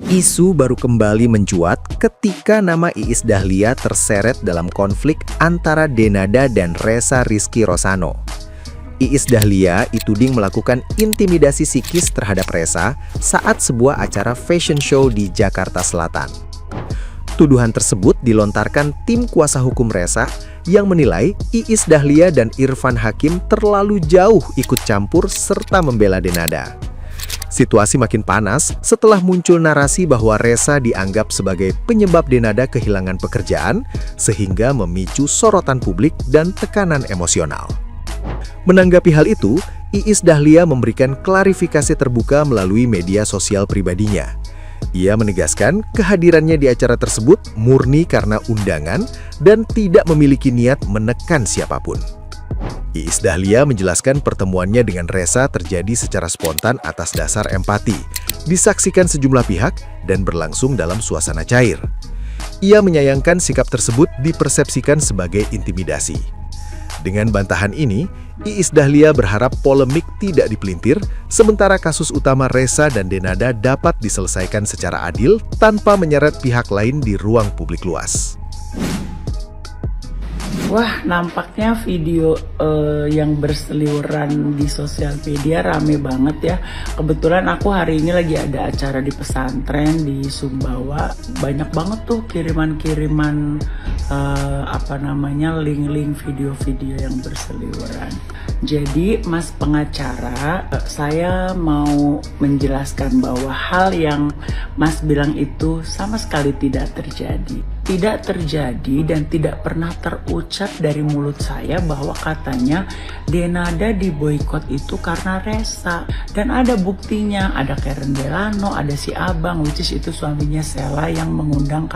Isu baru kembali mencuat ketika nama Iis Dahlia terseret dalam konflik antara Denada dan Ressa Rizky Rosano. Iis Dahlia dituding melakukan intimidasi psikis terhadap Ressa saat sebuah acara fashion show di Jakarta Selatan. Tuduhan tersebut dilontarkan tim kuasa hukum Ressa yang menilai Iis Dahlia dan Irfan Hakim terlalu jauh ikut campur serta membela Denada. Situasi makin panas setelah muncul narasi bahwa Ressa dianggap sebagai penyebab Denada kehilangan pekerjaan sehingga memicu sorotan publik dan tekanan emosional. Menanggapi hal itu, Iis Dahlia memberikan klarifikasi terbuka melalui media sosial pribadinya. Ia menegaskan kehadirannya di acara tersebut murni karena undangan dan tidak memiliki niat menekan siapapun. Iis Dahlia menjelaskan pertemuannya dengan Ressa terjadi secara spontan atas dasar empati, disaksikan sejumlah pihak, dan berlangsung dalam suasana cair. Ia menyayangkan sikap tersebut dipersepsikan sebagai intimidasi. Dengan bantahan ini, Iis Dahlia berharap polemik tidak dipelintir, sementara kasus utama Ressa dan Denada dapat diselesaikan secara adil tanpa menyeret pihak lain di ruang publik luas. Wah, nampaknya video yang berseliweran di sosial media rame banget ya. Kebetulan aku hari ini lagi ada acara di pesantren di Sumbawa. Banyak banget tuh kiriman-kiriman link-link video-video yang berseliweran. Jadi Mas pengacara, saya mau menjelaskan bahwa hal yang Mas bilang itu sama sekali tidak terjadi. Tidak terjadi dan tidak pernah terucap dari mulut saya bahwa katanya Denada diboikot itu karena Ressa. Dan ada buktinya, ada Karen Delano, ada si Abang, which is itu suaminya Sheila yang mengundang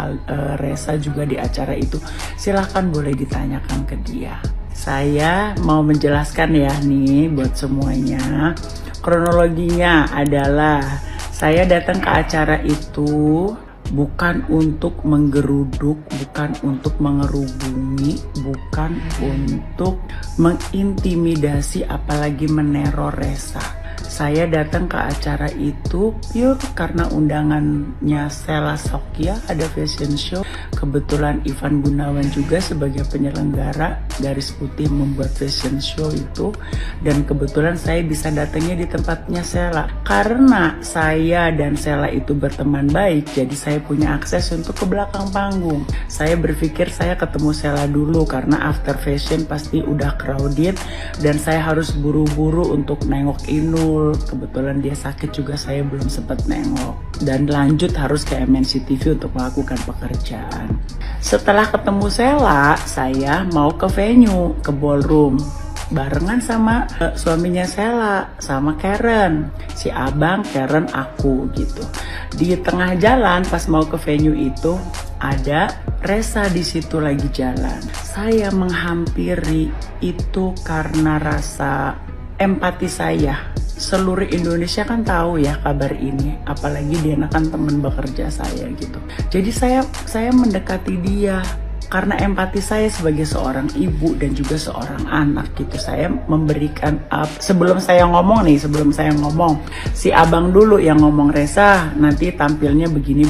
Ressa juga di acara itu. Silahkan boleh ditanyakan ke dia. Saya mau menjelaskan ya nih buat semuanya. Kronologinya adalah saya datang ke acara itu bukan untuk menggeruduk, bukan untuk mengerubungi, bukan untuk mengintimidasi apalagi meneror Ressa. Saya datang ke acara itu pure karena undangannya Sheila Sokya, ada fashion show. Kebetulan Ivan Gunawan juga sebagai penyelenggara garis putih membuat fashion show itu. Dan kebetulan saya bisa datangnya di tempatnya Sheila. Karena saya dan Sheila itu berteman baik, jadi saya punya akses untuk ke belakang panggung. Saya berpikir saya ketemu Sheila dulu karena after fashion pasti udah crowded. Dan saya harus buru-buru untuk nengok Inul. Kebetulan dia sakit juga, saya belum sempat nengok. Dan lanjut harus ke MNC TV untuk melakukan pekerjaan. Setelah ketemu Sheila, saya mau ke venue, ke ballroom. Barengan sama suaminya Sheila, sama Karen. Si Abang, Karen, aku gitu. Di tengah jalan pas mau ke venue itu, ada Ressa di situ lagi jalan. Saya menghampiri itu karena rasa empati saya. Seluruh Indonesia kan tahu ya kabar ini, apalagi dia kan teman bekerja saya gitu. Jadi saya mendekati dia karena empati saya sebagai seorang ibu dan juga seorang anak gitu. Saya memberikan sebelum saya ngomong, si Abang dulu yang ngomong, Ressa nanti tampilnya begini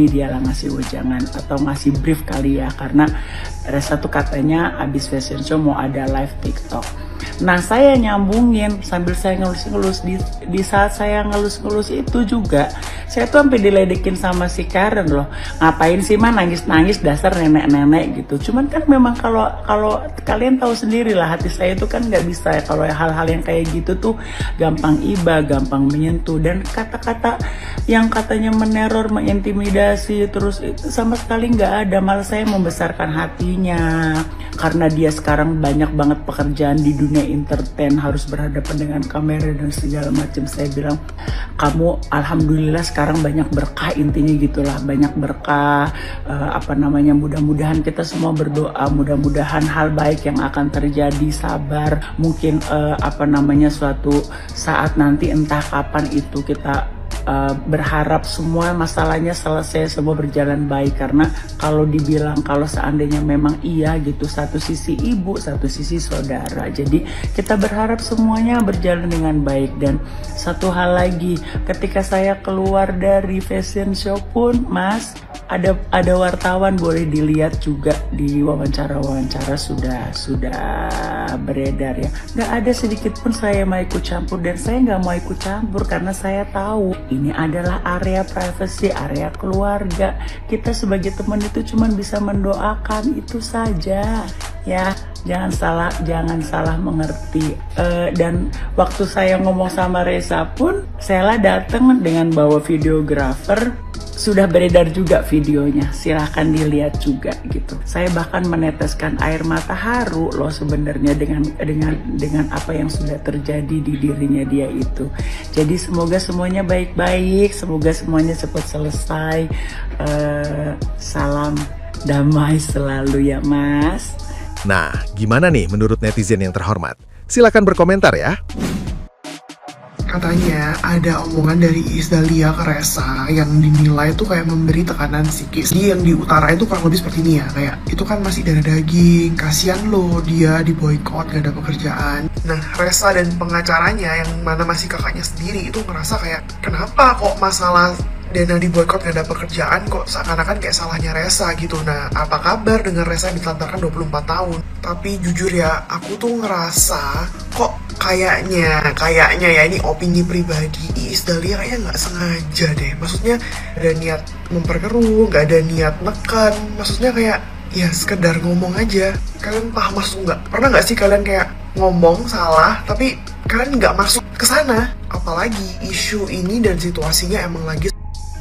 dia lah ngasih wejangan atau ngasih brief kali ya, karena Ressa tuh katanya abis fashion show mau ada live TikTok. Nah saya nyambungin sambil saya ngelus-ngelus. Di saat saya ngelus-ngelus itu juga saya tuh sampai diledekin sama si Karen loh. Ngapain sih mah nangis-nangis, dasar nenek-nenek gitu. Cuman kan memang kalau kalian tahu sendiri lah, hati saya itu kan nggak bisa ya kalau hal-hal yang kayak gitu tuh gampang iba, gampang menyentuh. Dan kata-kata yang katanya meneror, mengintimidasi terus itu sama sekali nggak ada. Malah saya membesarkan hatinya karena dia sekarang banyak banget pekerjaan di dunia entertain, harus berhadapan dengan kamera dan segala macam. Saya bilang, kamu alhamdulillah sekarang banyak berkah, intinya gitulah, banyak berkah. Mudah-mudahan kita semua berdoa, mudah-mudahan hal baik yang akan terjadi, sabar. Mungkin suatu saat nanti entah kapan itu kita berharap semua masalahnya selesai, semua berjalan baik. Karena kalau dibilang kalau seandainya memang iya gitu, satu sisi ibu, satu sisi saudara, jadi kita berharap semuanya berjalan dengan baik. Dan satu hal lagi, ketika saya keluar dari fashion show pun, Mas, ada wartawan, boleh dilihat juga di wawancara sudah beredar ya. Nggak ada sedikit pun saya mau ikut campur, dan saya nggak mau ikut campur karena saya tahu ini adalah area privasi, area keluarga. Kita sebagai teman itu cuma bisa mendoakan, itu saja ya. Jangan salah mengerti. Dan waktu saya ngomong sama Reza pun, Sela datang dengan bawa videografer. Sudah beredar juga videonya, silahkan dilihat juga gitu. Saya bahkan meneteskan air mata haru loh sebenarnya dengan apa yang sudah terjadi di dirinya dia itu. Jadi semoga semuanya baik-baik, semoga semuanya cepat selesai. Salam damai selalu ya Mas. Nah, gimana nih menurut netizen yang terhormat? Silakan berkomentar ya. Katanya ada omongan dari Iis Dahlia ke Reza yang dinilai tuh kayak memberi tekanan psikis. Jadi yang di utara itu kurang lebih seperti ini ya, kayak itu kan masih darah daging, kasihan loh dia diboykot gak ada pekerjaan. Nah, Reza dan pengacaranya yang mana masih kakaknya sendiri itu ngerasa kayak kenapa kok masalah Dena diboykot gak ada pekerjaan kok seakan-akan kayak salahnya Reza gitu. Nah, apa kabar dengan Reza yang ditelantarkan 24 tahun? Tapi jujur ya, aku tuh ngerasa kok kayaknya ya, ini opini pribadi, Iis Dahlia kayaknya nggak sengaja deh. Maksudnya ada niat memperkeruh, nggak ada niat neken. Maksudnya kayak ya sekedar ngomong aja. Kalian paham maksud nggak? Pernah nggak sih kalian kayak ngomong salah tapi kalian nggak masuk ke sana? Apalagi isu ini dan situasinya emang lagi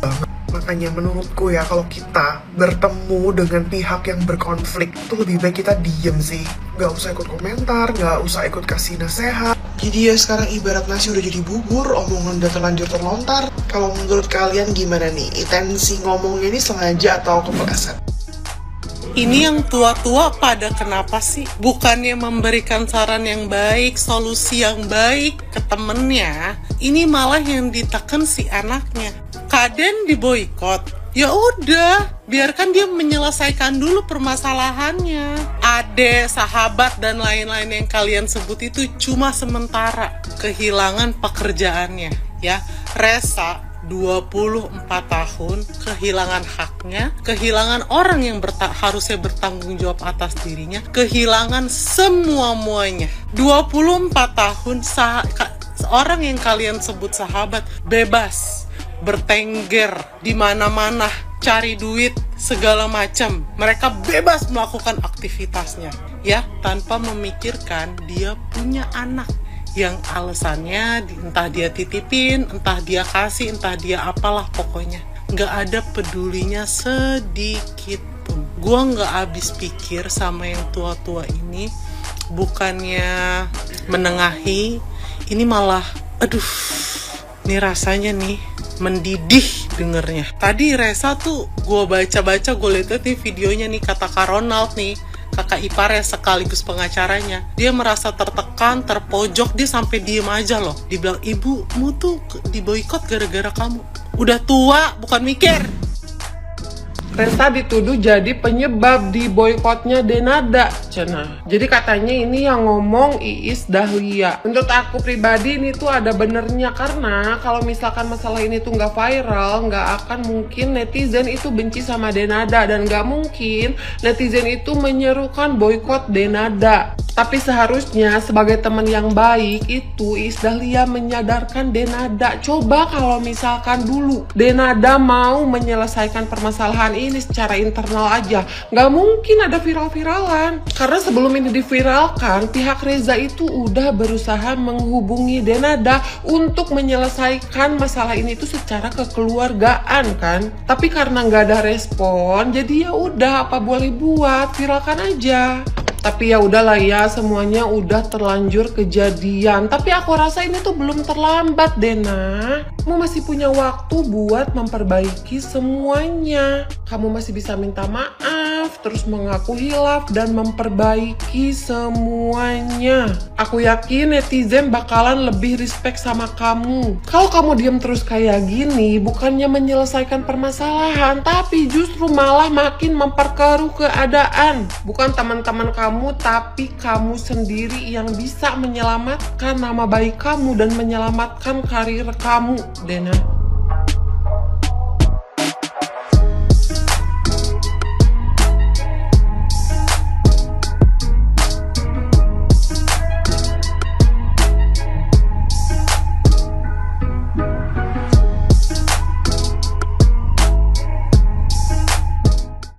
banget. Makanya menurutku ya, kalau kita bertemu dengan pihak yang berkonflik itu lebih baik kita diem sih, nggak usah ikut komentar, nggak usah ikut kasih nasihat. Jadi ya sekarang ibarat nasi udah jadi bubur, omongan udah terlanjur terlontar. Kalau menurut kalian gimana nih, intensi ngomongnya ini sengaja atau kepleset? Ini yang tua-tua pada kenapa sih? Bukannya memberikan saran yang baik, solusi yang baik ke temennya, ini malah yang ditekan si anaknya. Kaden diboykot, ya udah, biarkan dia menyelesaikan dulu permasalahannya. Ade, sahabat, dan lain-lain yang kalian sebut itu cuma sementara kehilangan pekerjaannya, ya. Reza 24 tahun kehilangan haknya, kehilangan orang yang harusnya bertanggung jawab atas dirinya, kehilangan semua-muanya. 24 tahun seorang yang kalian sebut sahabat bebas bertengger di mana-mana, cari duit segala macam. Mereka bebas melakukan aktivitasnya, ya, tanpa memikirkan dia punya anak yang alasannya entah dia titipin, entah dia kasih, entah dia apalah, pokoknya nggak ada pedulinya sedikit pun. Gua nggak habis pikir sama yang tua-tua ini, bukannya menengahi, ini malah aduh, ini rasanya nih mendidih dengernya. Tadi Reza tuh gue baca-baca, gue lihat nih videonya nih, kata Kak Ronald nih, kakak iparnya sekaligus pengacaranya, dia merasa tertekan, terpojok, dia sampai diem aja loh. Dibilang, ibumu tuh diboikot gara-gara kamu, udah tua bukan mikir. Reza dituduh jadi penyebab di boykotnya Denada, cenah. Jadi katanya ini yang ngomong Iis Dahlia. Menurut aku pribadi ini tuh ada benernya, karena kalau misalkan masalah ini tuh nggak viral, nggak akan mungkin netizen itu benci sama Denada, dan nggak mungkin netizen itu menyerukan boykot Denada. Tapi seharusnya sebagai teman yang baik itu Iis Dahlia menyadarkan Denada. Coba kalau misalkan dulu Denada mau menyelesaikan permasalahan ini secara internal aja, nggak mungkin ada viral-viralan. Karena sebelum ini diviralkan, pihak Reza itu udah berusaha menghubungi Denada untuk menyelesaikan masalah ini itu secara kekeluargaan kan. Tapi karena nggak ada respon, jadi ya udah, apa boleh buat, viralkan aja. Tapi ya udahlah ya, semuanya udah terlanjur kejadian. Tapi aku rasa ini tuh belum terlambat, Dena. Kamu masih punya waktu buat memperbaiki semuanya. Kamu masih bisa minta maaf, terus mengaku hilaf, dan memperbaiki semuanya. Aku yakin netizen bakalan lebih respect sama kamu. Kalau kamu diam terus kayak gini, bukannya menyelesaikan permasalahan, tapi justru malah makin memperkeruh keadaan. Bukan teman-teman kamu, tapi kamu sendiri yang bisa menyelamatkan nama baik kamu dan menyelamatkan karir kamu, Dena.